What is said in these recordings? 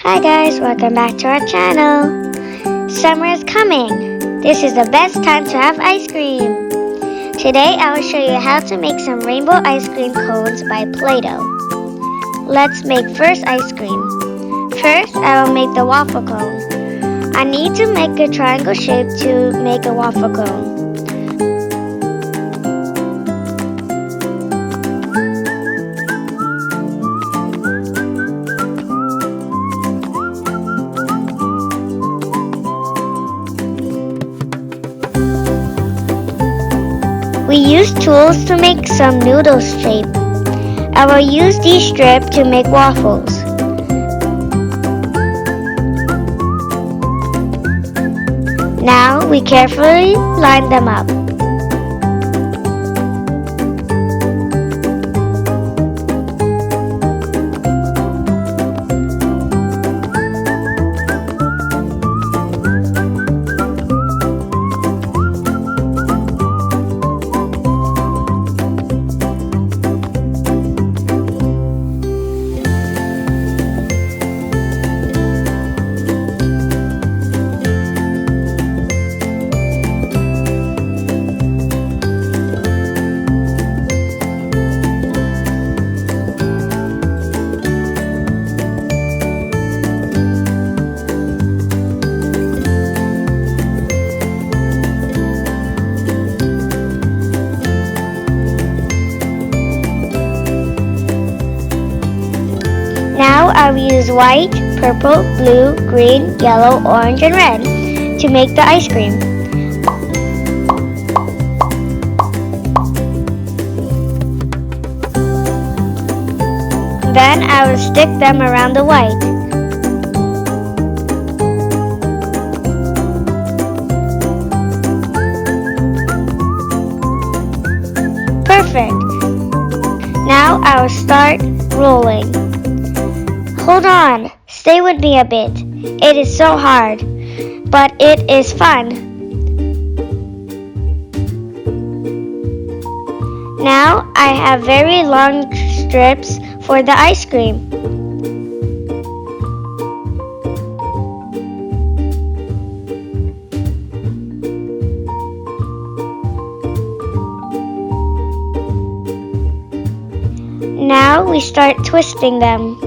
Hi guys, welcome back to our channel. Summer is coming. This is the best time to have ice cream. Today I will show you how to make some rainbow ice cream cones by Play-Doh. Let's make first ice cream. First, I will make the waffle cone. I need to make a triangle shape to make a waffle cone. We use tools to make some noodle shape. I will use these strips to make waffles. Now we carefully line them up. Now I will use white, purple, blue, green, yellow, orange, and red to make the ice cream. Then I will stick them around the white. Perfect! Now I will start rolling. Hold on, stay with me a bit. It is so hard, but it is fun. Now I have very long strips for the ice cream. Now we start twisting them.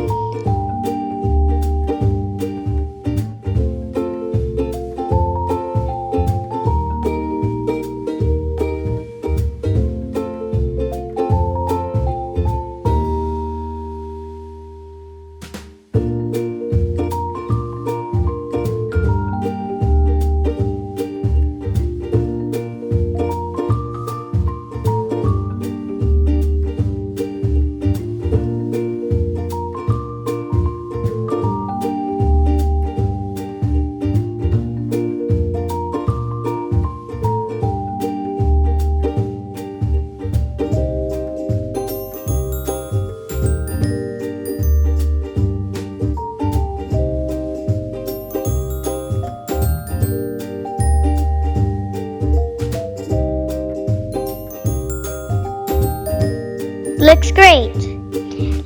Looks great.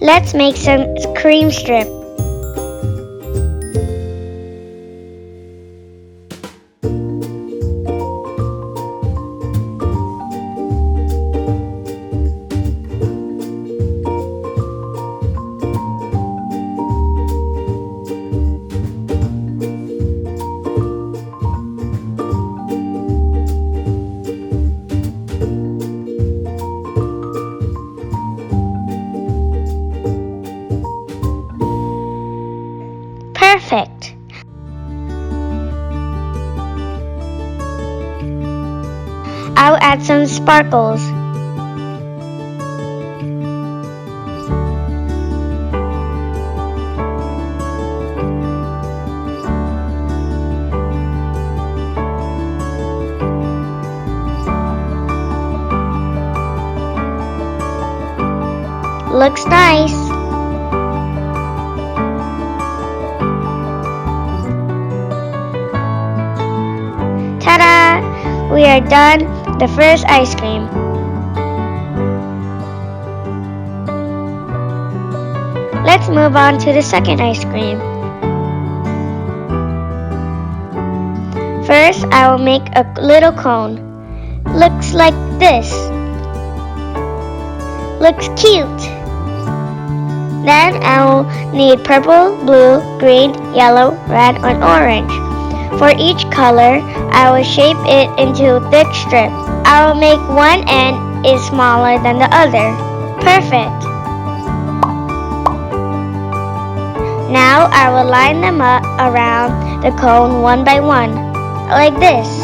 Let's make some cream strip. Perfect. I'll add some sparkles. Looks nice. Ta-da! We are done the first ice cream. Let's move on to the second ice cream. First, I will make a little cone. Looks like this. Looks cute. Then I will need purple, blue, green, yellow, red, and orange. For each color, I will shape it into thick strips. I will make one end is smaller than the other. Perfect. Now I will line them up around the cone one by one, like this.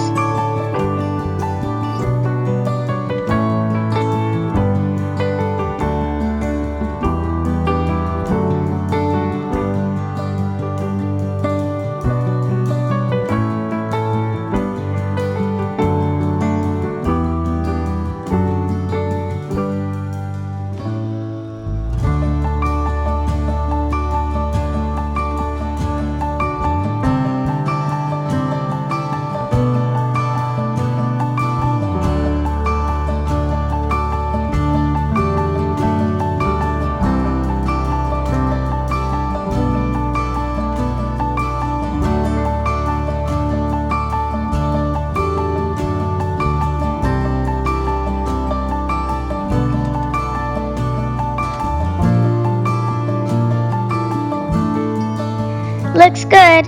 Looks good.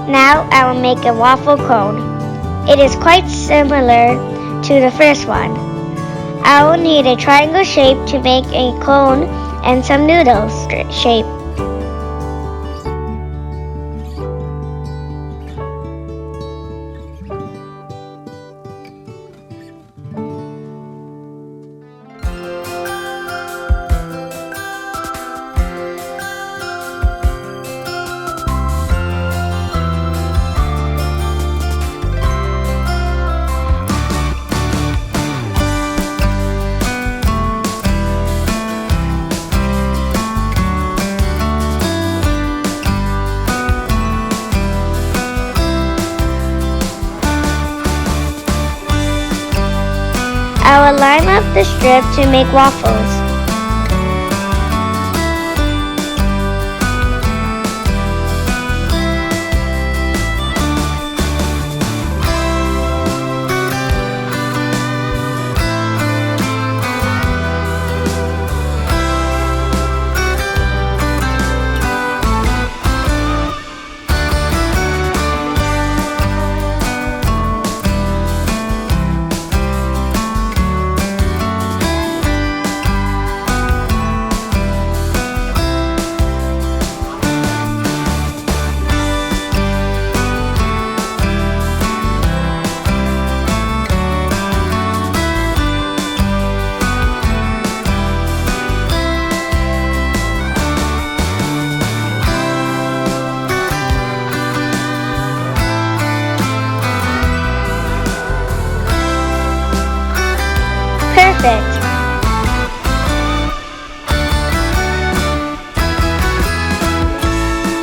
Now I will make a waffle cone. It is quite similar to the first one. I will need a triangle shape to make a cone and some noodles shape. I will line up the strip to make waffles. Perfect.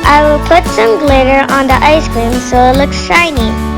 I will put some glitter on the ice cream so it looks shiny.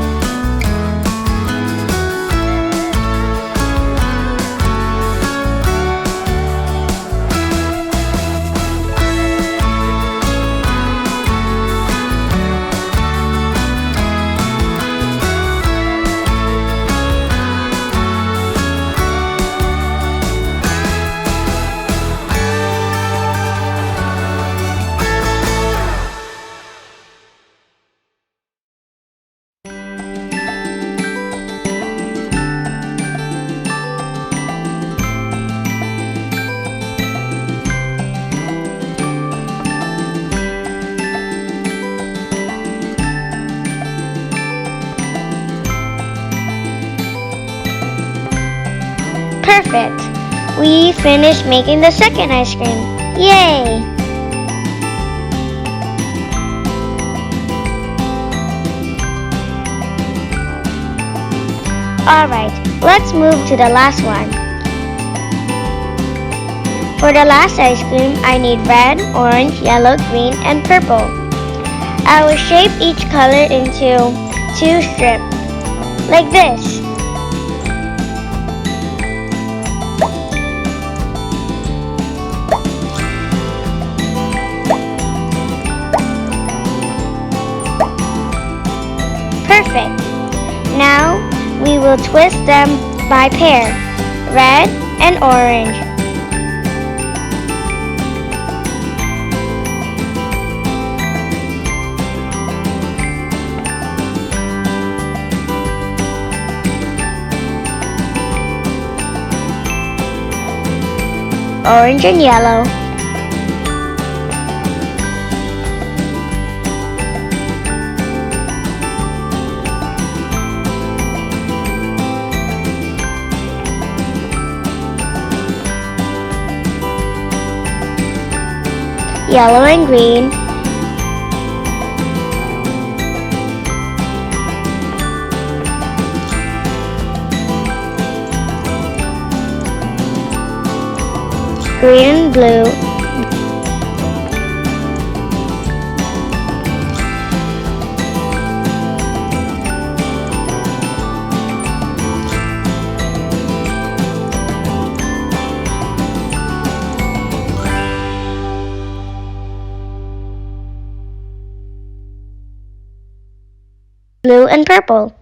Perfect! We finished making the second ice cream. Yay! Alright, let's move to the last one. For the last ice cream, I need red, orange, yellow, green, and purple. I will shape each color into 2 strips, like this. Perfect. Now we will twist them by pair, red and orange. Orange and yellow. Yellow and green. Green and blue. Blue and purple.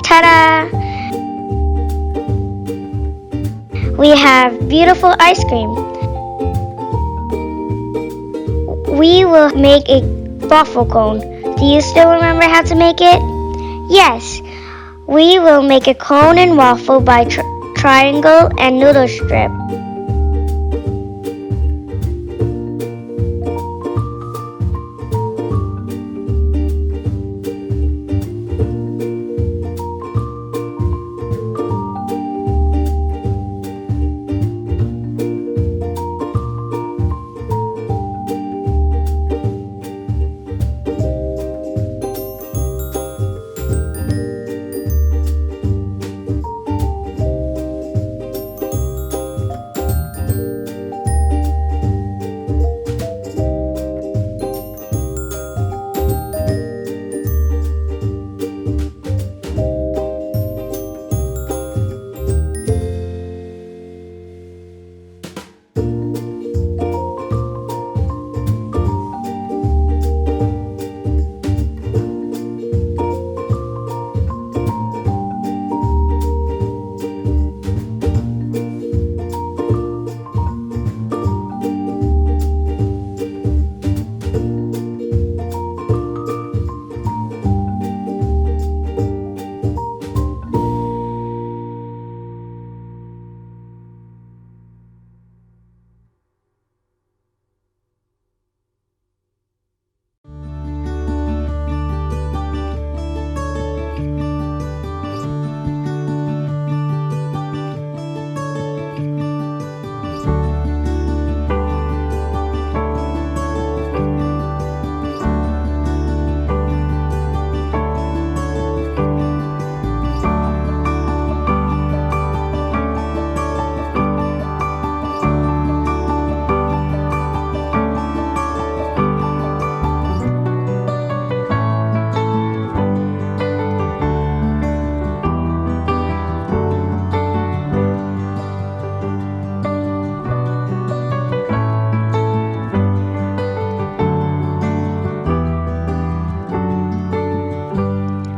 Ta-da! We have beautiful ice cream. We will make a waffle cone. Do you still remember how to make it? Yes. We will make a cone and waffle by triangle and noodle strip.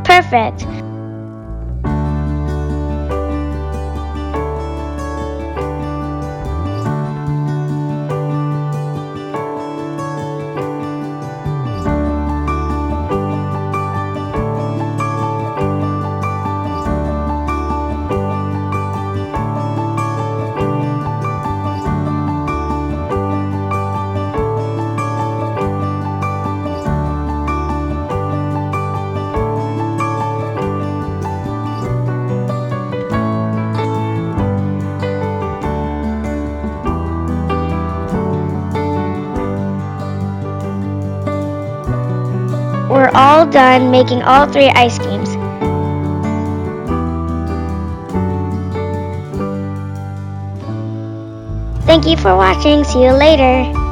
Perfect. We're all done making all three ice creams. Thank you for watching. See you later.